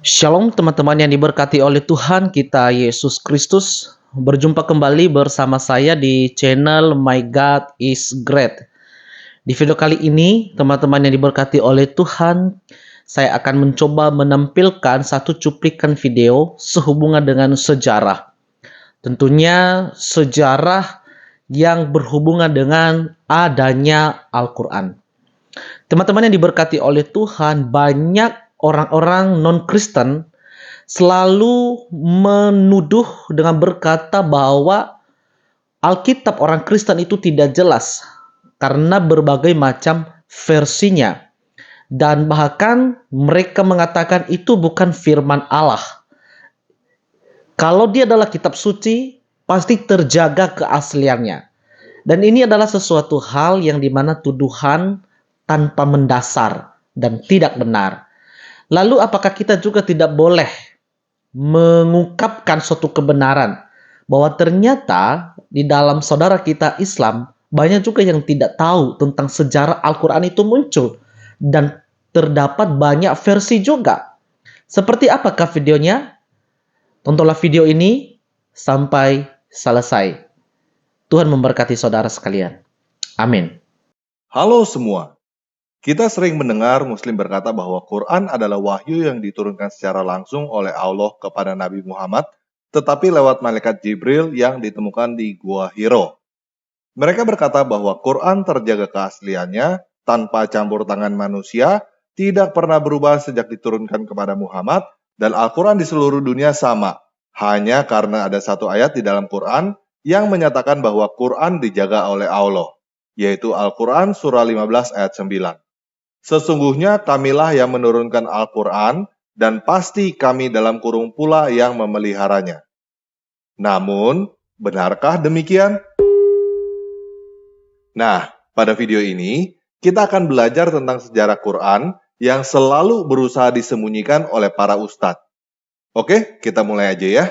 Shalom teman-teman yang diberkati oleh Tuhan kita Yesus Kristus. Berjumpa kembali bersama saya di channel My God is Great. Di video kali ini, teman-teman yang diberkati oleh Tuhan, saya akan mencoba menampilkan satu cuplikan video sehubungan dengan sejarah. Tentunya sejarah yang berhubungan dengan adanya Al-Quran. Teman-teman yang diberkati oleh Tuhan, banyak orang-orang non-Kristen selalu menuduh dengan berkata bahwa Alkitab orang Kristen itu tidak jelas karena berbagai macam versinya. Dan bahkan mereka mengatakan itu bukan firman Allah. Kalau dia adalah kitab suci, pasti terjaga keasliannya. Dan ini adalah sesuatu hal yang dimana tuduhan tanpa mendasar dan tidak benar. Lalu apakah kita juga tidak boleh mengungkapkan suatu kebenaran bahwa ternyata di dalam saudara kita Islam banyak juga yang tidak tahu tentang sejarah Al-Quran itu muncul dan terdapat banyak versi juga. Seperti apakah videonya? Tontonlah video ini sampai selesai. Tuhan memberkati saudara sekalian. Amin. Halo semua. Kita sering mendengar Muslim berkata bahwa Quran adalah wahyu yang diturunkan secara langsung oleh Allah kepada Nabi Muhammad, tetapi lewat malaikat Jibril yang ditemukan di Gua Hiro. Mereka berkata bahwa Quran terjaga keasliannya tanpa campur tangan manusia, tidak pernah berubah sejak diturunkan kepada Muhammad, dan Al-Quran di seluruh dunia sama, hanya karena ada satu ayat di dalam Quran yang menyatakan bahwa Quran dijaga oleh Allah, yaitu Al-Quran surah 15 ayat 9. Sesungguhnya kamilah yang menurunkan Al-Quran, dan pasti kami dalam kurung pula yang memeliharanya. Namun, benarkah demikian? Nah, pada video ini, kita akan belajar tentang sejarah Quran yang selalu berusaha disembunyikan oleh para ustadz. Oke, kita mulai aja ya.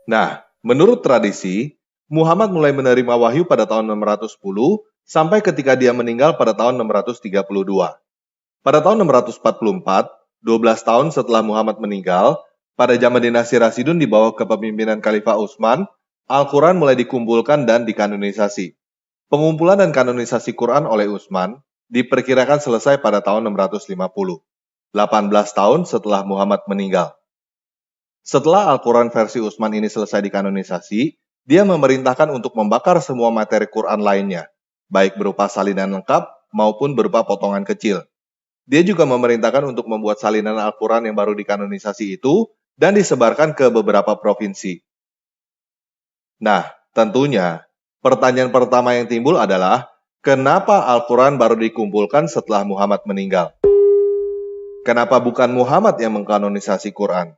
Nah, menurut tradisi, Muhammad mulai menerima wahyu pada tahun 610, sampai ketika dia meninggal pada tahun 632. Pada tahun 644, 12 tahun setelah Muhammad meninggal, pada zaman dinasti Rasidun di bawah kepemimpinan Khalifah Utsman, Al-Quran mulai dikumpulkan dan dikanonisasi. Pengumpulan dan kanonisasi Quran oleh Utsman diperkirakan selesai pada tahun 650, 18 tahun setelah Muhammad meninggal. Setelah Al-Quran versi Utsman ini selesai dikanonisasi, dia memerintahkan untuk membakar semua materi Quran lainnya, baik berupa salinan lengkap maupun berupa potongan kecil. Dia juga memerintahkan untuk membuat salinan Al-Quran yang baru dikanonisasi itu dan disebarkan ke beberapa provinsi. Nah, tentunya, pertanyaan pertama yang timbul adalah, kenapa Al-Quran baru dikumpulkan setelah Muhammad meninggal? Kenapa bukan Muhammad yang mengkanonisasi Quran?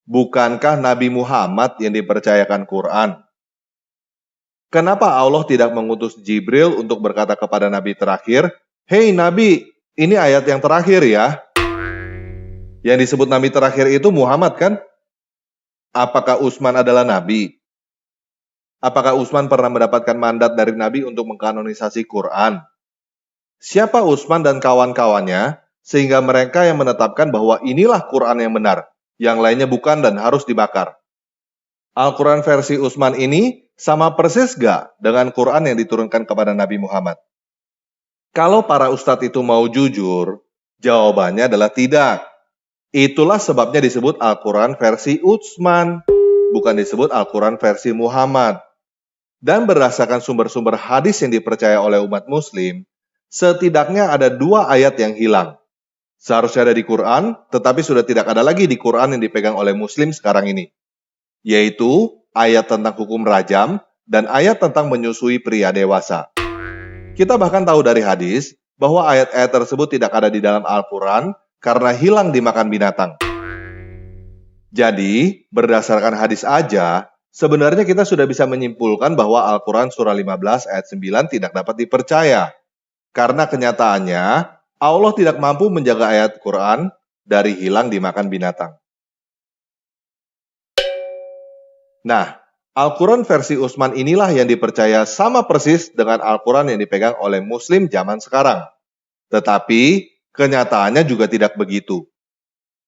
Bukankah Nabi Muhammad yang dipercayakan Quran? Kenapa Allah tidak mengutus Jibril untuk berkata kepada Nabi terakhir, "Hei Nabi, ini ayat yang terakhir ya." Yang disebut Nabi terakhir itu Muhammad kan? Apakah Utsman adalah Nabi? Apakah Utsman pernah mendapatkan mandat dari Nabi untuk mengkanonisasi Quran? Siapa Utsman dan kawan-kawannya sehingga mereka yang menetapkan bahwa inilah Quran yang benar, yang lainnya bukan dan harus dibakar? Al-Quran versi Utsman ini sama persis gak dengan Quran yang diturunkan kepada Nabi Muhammad? Kalau para ustadz itu mau jujur, jawabannya adalah tidak. Itulah sebabnya disebut Al-Quran versi Utsman, bukan disebut Al-Quran versi Muhammad. Dan berdasarkan sumber-sumber hadis yang dipercaya oleh umat Muslim, setidaknya ada 2 ayat yang hilang. Seharusnya ada di Quran, tetapi sudah tidak ada lagi di Quran yang dipegang oleh Muslim sekarang ini, yaitu ayat tentang hukum rajam dan ayat tentang menyusui pria dewasa. Kita bahkan tahu dari hadis bahwa ayat-ayat tersebut tidak ada di dalam Al-Quran karena hilang dimakan binatang. Jadi, berdasarkan hadis aja, sebenarnya kita sudah bisa menyimpulkan bahwa Al-Quran surah 15 ayat 9 tidak dapat dipercaya. Karena kenyataannya, Allah tidak mampu menjaga ayat Quran dari hilang dimakan binatang. Nah, Al-Quran versi Utsman inilah yang dipercaya sama persis dengan Al-Quran yang dipegang oleh Muslim zaman sekarang. Tetapi, kenyataannya juga tidak begitu.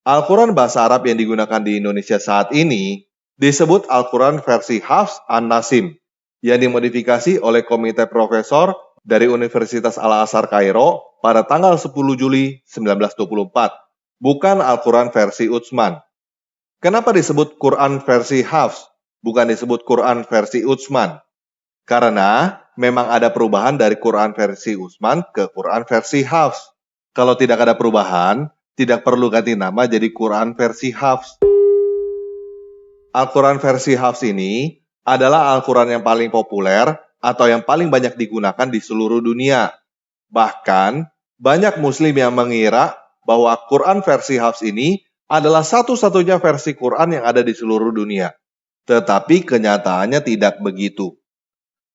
Al-Quran bahasa Arab yang digunakan di Indonesia saat ini disebut Al-Quran versi Hafs An-Nasim, yang dimodifikasi oleh komite profesor dari Universitas Al-Azhar Kairo pada tanggal 10 Juli 1924, bukan Al-Quran versi Utsman. Kenapa disebut Quran versi Hafs, bukan disebut Quran versi Utsman? Karena memang ada perubahan dari Quran versi Utsman ke Quran versi Hafs. Kalau tidak ada perubahan, tidak perlu ganti nama jadi Quran versi Hafs. Al-Quran versi Hafs ini adalah Al-Quran yang paling populer atau yang paling banyak digunakan di seluruh dunia. Bahkan, banyak Muslim yang mengira bahwa Quran versi Hafs ini adalah satu-satunya versi Quran yang ada di seluruh dunia. Tetapi kenyataannya tidak begitu.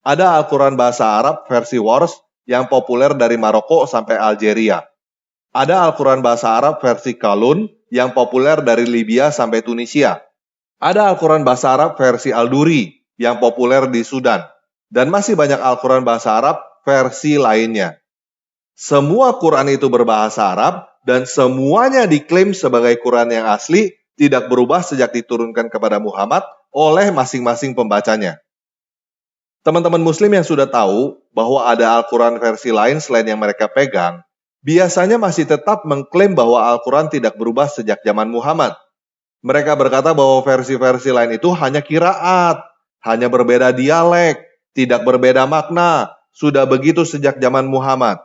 Ada Al-Quran bahasa Arab versi Wars yang populer dari Maroko sampai Algeria. Ada Al-Quran bahasa Arab versi Kalun yang populer dari Libya sampai Tunisia. Ada Al-Quran bahasa Arab versi Al-Duri yang populer di Sudan. Dan masih banyak Al-Quran bahasa Arab versi lainnya. Semua Quran itu berbahasa Arab dan semuanya diklaim sebagai Quran yang asli, tidak berubah sejak diturunkan kepada Muhammad oleh masing-masing pembacanya. Teman-teman Muslim yang sudah tahu bahwa ada Al-Quran versi lain selain yang mereka pegang, biasanya masih tetap mengklaim bahwa Al-Quran tidak berubah sejak zaman Muhammad. Mereka berkata bahwa versi-versi lain itu hanya qiraat, hanya berbeda dialek, tidak berbeda makna, sudah begitu sejak zaman Muhammad.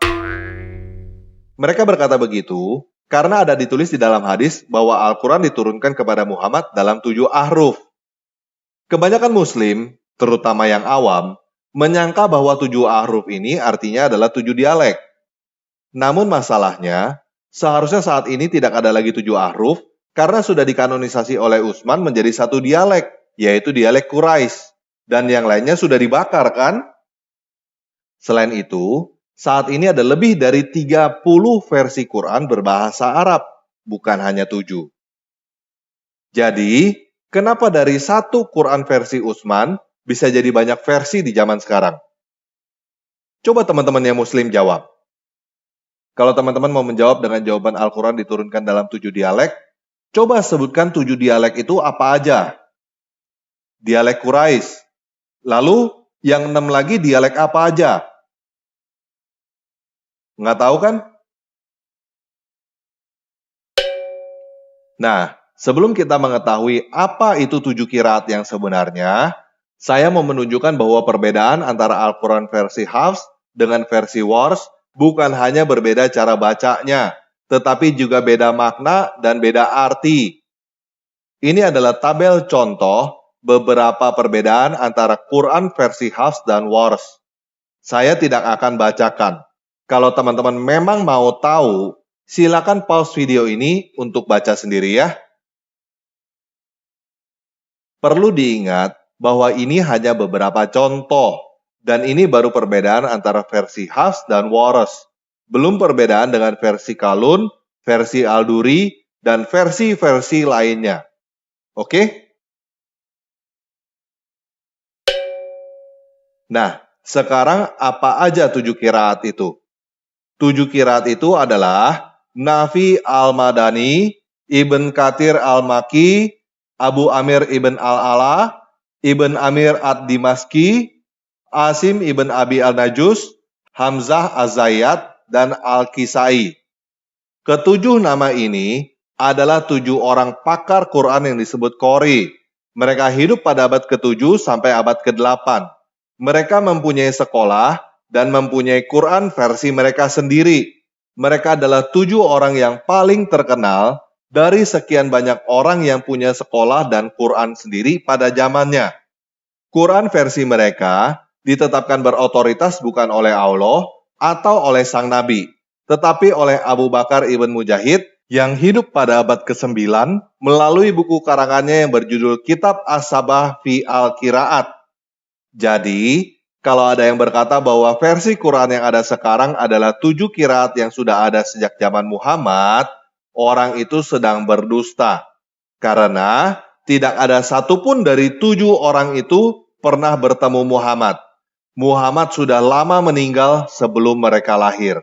Mereka berkata begitu karena ada ditulis di dalam hadis bahwa Al-Quran diturunkan kepada Muhammad dalam 7 ahruf. Kebanyakan Muslim, terutama yang awam, menyangka bahwa 7 ahruf ini artinya adalah 7 dialek. Namun masalahnya, seharusnya saat ini tidak ada lagi 7 ahruf karena sudah dikanonisasi oleh Utsman menjadi 1 dialek, yaitu dialek Quraisy. Dan yang lainnya sudah dibakar kan? Selain itu, saat ini ada lebih dari 30 versi Quran berbahasa Arab, bukan hanya 7. Jadi, kenapa dari 1 Quran versi Utsman bisa jadi banyak versi di zaman sekarang? Coba teman-teman yang Muslim jawab. Kalau teman-teman mau menjawab dengan jawaban Al-Quran diturunkan dalam 7 dialek, coba sebutkan 7 dialek itu apa aja? Dialek Quraisy. Lalu, yang 6 lagi dialek apa aja? Nggak tahu kan? Nah, sebelum kita mengetahui apa itu 7 qiraat yang sebenarnya, saya mau menunjukkan bahwa perbedaan antara Al-Quran versi Hafs dengan versi Wars bukan hanya berbeda cara bacanya, tetapi juga beda makna dan beda arti. Ini adalah tabel contoh beberapa perbedaan antara Quran versi Hafs dan Wars. Saya tidak akan bacakan. Kalau teman-teman memang mau tahu, silakan pause video ini untuk baca sendiri ya. Perlu diingat bahwa ini hanya beberapa contoh, dan ini baru perbedaan antara versi Hafs dan Wars. Belum perbedaan dengan versi Kalun, versi Al-Duri, dan versi-versi lainnya. Oke? Nah, sekarang apa aja 7 qiraat itu? 7 qiraat itu adalah Nafi al-Madani, Ibn Katsir al-Makki, Abu Amir ibn al-Ala, Ibn Amir ad-Dimaski, Asim ibn Abi al-Najus, Hamzah az-Zayyat, dan Al-Kisai. Ketujuh nama ini adalah 7 orang pakar Quran yang disebut Qori. Mereka hidup pada abad ke-7 sampai abad ke-8. Mereka mempunyai sekolah dan mempunyai Quran versi mereka sendiri. Mereka adalah 7 orang yang paling terkenal dari sekian banyak orang yang punya sekolah dan Quran sendiri pada zamannya. Quran versi mereka ditetapkan berotoritas bukan oleh Allah atau oleh sang Nabi, tetapi oleh Abu Bakar ibn Mujahid yang hidup pada abad ke-9 melalui buku karangannya yang berjudul Kitab As-Sabah fi Al-Qiraat. Jadi, kalau ada yang berkata bahwa versi Quran yang ada sekarang adalah 7 qiraat yang sudah ada sejak zaman Muhammad, orang itu sedang berdusta. Karena tidak ada satupun dari 7 orang itu pernah bertemu Muhammad. Muhammad sudah lama meninggal sebelum mereka lahir.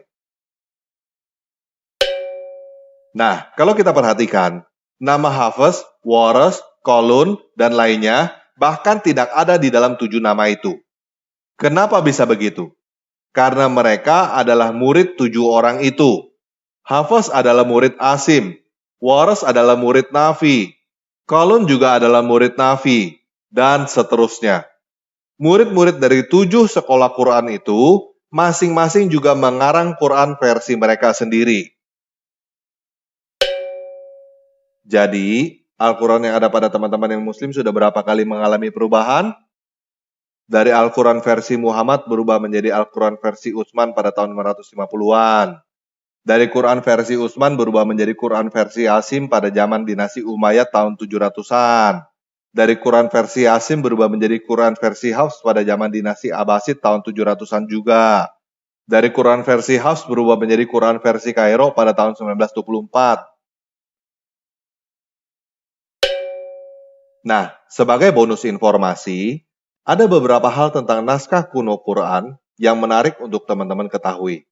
Nah, kalau kita perhatikan, Nama Hafiz, Waras, Kolun, dan lainnya bahkan tidak ada di dalam 7 nama itu. Kenapa bisa begitu? Karena mereka adalah murid 7 orang itu. Hafiz adalah murid Asim, Waras adalah murid Nafi, Kolun juga adalah murid Nafi, dan seterusnya. Murid-murid dari 7 sekolah Quran itu masing-masing juga mengarang Quran versi mereka sendiri. Jadi, Al-Quran yang ada pada teman-teman yang muslim sudah berapa kali mengalami perubahan? Dari Al-Quran versi Muhammad berubah menjadi Al-Quran versi Utsman pada tahun 950-an. Dari Quran versi Utsman berubah menjadi Quran versi Asim pada zaman dinasti Umayyad tahun 700-an. Dari Quran versi Asim berubah menjadi Quran versi Hafs pada zaman dinasti Abbasid tahun 700-an juga. Dari Quran versi Hafs berubah menjadi Quran versi Kairo pada tahun 1924. Nah, sebagai bonus informasi, ada beberapa hal tentang naskah kuno Quran yang menarik untuk teman-teman ketahui.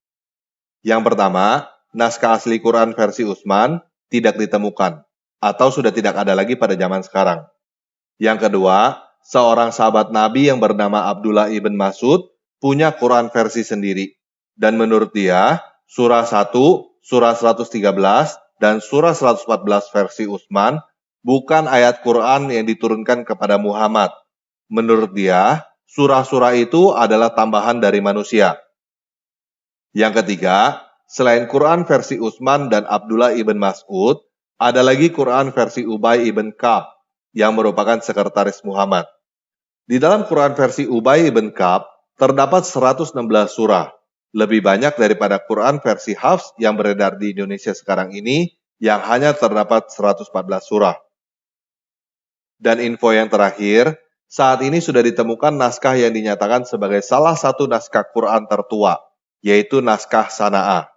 Yang pertama, naskah asli Quran versi Utsman tidak ditemukan atau sudah tidak ada lagi pada zaman sekarang. Yang kedua, seorang sahabat Nabi yang bernama Abdullah ibn Mas'ud punya Quran versi sendiri. Dan menurut dia, surah 1, surah 113, dan surah 114 versi Utsman bukan ayat Quran yang diturunkan kepada Muhammad. Menurut dia, surah-surah itu adalah tambahan dari manusia. Yang ketiga, selain Quran versi Utsman dan Abdullah ibn Mas'ud, ada lagi Quran versi Ubay ibn Ka'ab yang merupakan sekretaris Muhammad. Di dalam Quran versi Ubay ibn Ka'ab terdapat 116 surah, lebih banyak daripada Quran versi Hafs yang beredar di Indonesia sekarang ini yang hanya terdapat 114 surah. Dan info yang terakhir, saat ini sudah ditemukan naskah yang dinyatakan sebagai salah satu naskah Quran tertua, yaitu naskah Sana'ah.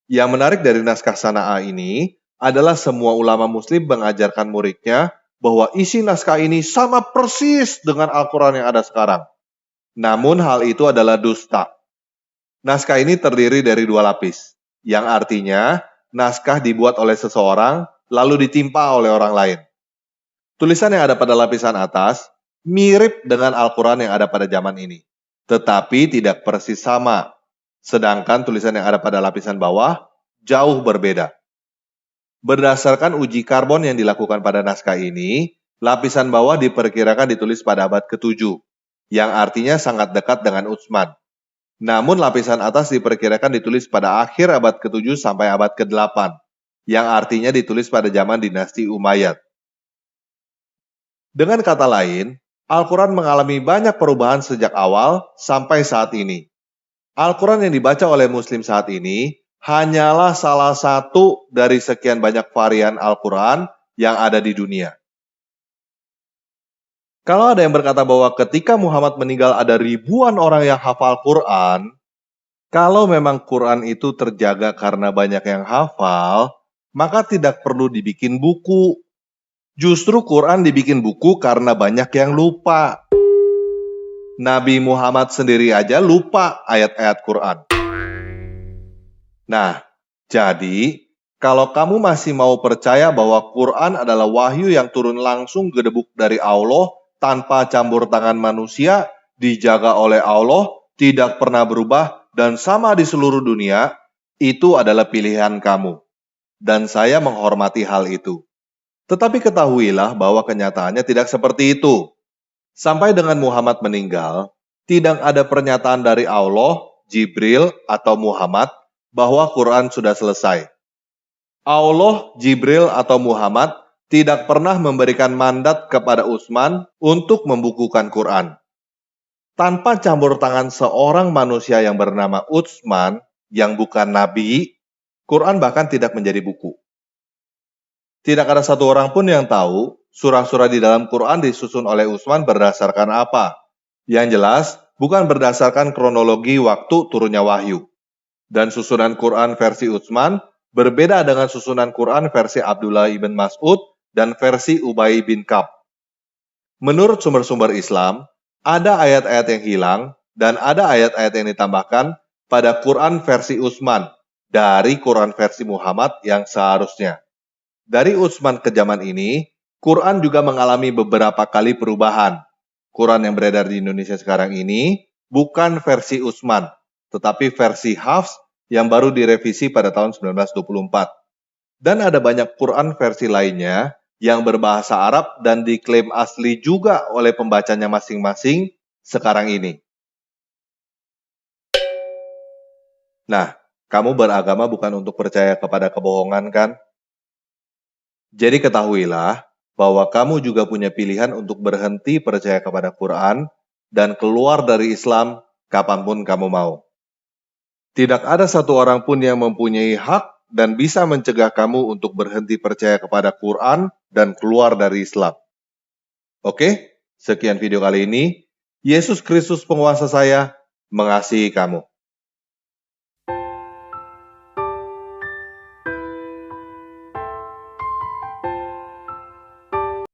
Yang menarik dari naskah Sana'ah ini adalah semua ulama muslim mengajarkan muridnya bahwa isi naskah ini sama persis dengan Al-Quran yang ada sekarang. Namun hal itu adalah dusta. Naskah ini terdiri dari 2 lapis, yang artinya naskah dibuat oleh seseorang lalu ditimpa oleh orang lain. Tulisan yang ada pada lapisan atas mirip dengan Al-Quran yang ada pada zaman ini, tetapi tidak persis sama. Sedangkan tulisan yang ada pada lapisan bawah jauh berbeda. Berdasarkan uji karbon yang dilakukan pada naskah ini, lapisan bawah diperkirakan ditulis pada abad ke-7, yang artinya sangat dekat dengan Utsman. Namun lapisan atas diperkirakan ditulis pada akhir abad ke-7 sampai abad ke-8, yang artinya ditulis pada zaman dinasti Umayyad. Dengan kata lain, Al-Quran mengalami banyak perubahan sejak awal sampai saat ini. Al-Quran yang dibaca oleh Muslim saat ini hanyalah salah satu dari sekian banyak varian Al-Quran yang ada di dunia. Kalau ada yang berkata bahwa ketika Muhammad meninggal ada ribuan orang yang hafal Quran, kalau memang Quran itu terjaga karena banyak yang hafal, maka tidak perlu dibikin buku. Justru Quran dibikin buku karena banyak yang lupa. Nabi Muhammad sendiri aja lupa ayat-ayat Quran. Nah, jadi kalau kamu masih mau percaya bahwa Quran adalah wahyu yang turun langsung gedebuk dari Allah tanpa campur tangan manusia, dijaga oleh Allah, tidak pernah berubah, dan sama di seluruh dunia, itu adalah pilihan kamu. Dan saya menghormati hal itu. Tetapi ketahuilah bahwa kenyataannya tidak seperti itu. Sampai dengan Muhammad meninggal, tidak ada pernyataan dari Allah, Jibril, atau Muhammad bahwa Quran sudah selesai. Allah, Jibril, atau Muhammad tidak pernah memberikan mandat kepada Utsman untuk membukukan Quran. Tanpa campur tangan seorang manusia yang bernama Utsman, yang bukan nabi, Quran bahkan tidak menjadi buku. Tidak ada satu orang pun yang tahu surah-surah di dalam Quran disusun oleh Utsman berdasarkan apa. Yang jelas, bukan berdasarkan kronologi waktu turunnya wahyu. Dan susunan Quran versi Utsman berbeda dengan susunan Quran versi Abdullah ibn Mas'ud dan versi Ubay bin Ka'ab. Menurut sumber-sumber Islam, ada ayat-ayat yang hilang dan ada ayat-ayat yang ditambahkan pada Quran versi Utsman dari Quran versi Muhammad yang seharusnya. Dari Utsman ke zaman ini, Quran juga mengalami beberapa kali perubahan. Quran yang beredar di Indonesia sekarang ini bukan versi Utsman, tetapi versi Hafs yang baru direvisi pada tahun 1924. Dan ada banyak Quran versi lainnya yang berbahasa Arab dan diklaim asli juga oleh pembacanya masing-masing sekarang ini. Nah, kamu beragama bukan untuk percaya kepada kebohongan kan? Jadi ketahuilah bahwa kamu juga punya pilihan untuk berhenti percaya kepada Quran dan keluar dari Islam kapanpun kamu mau. Tidak ada satu orang pun yang mempunyai hak dan bisa mencegah kamu untuk berhenti percaya kepada Quran dan keluar dari Islam. Oke, sekian video kali ini. Yesus Kristus penguasa saya mengasihi kamu.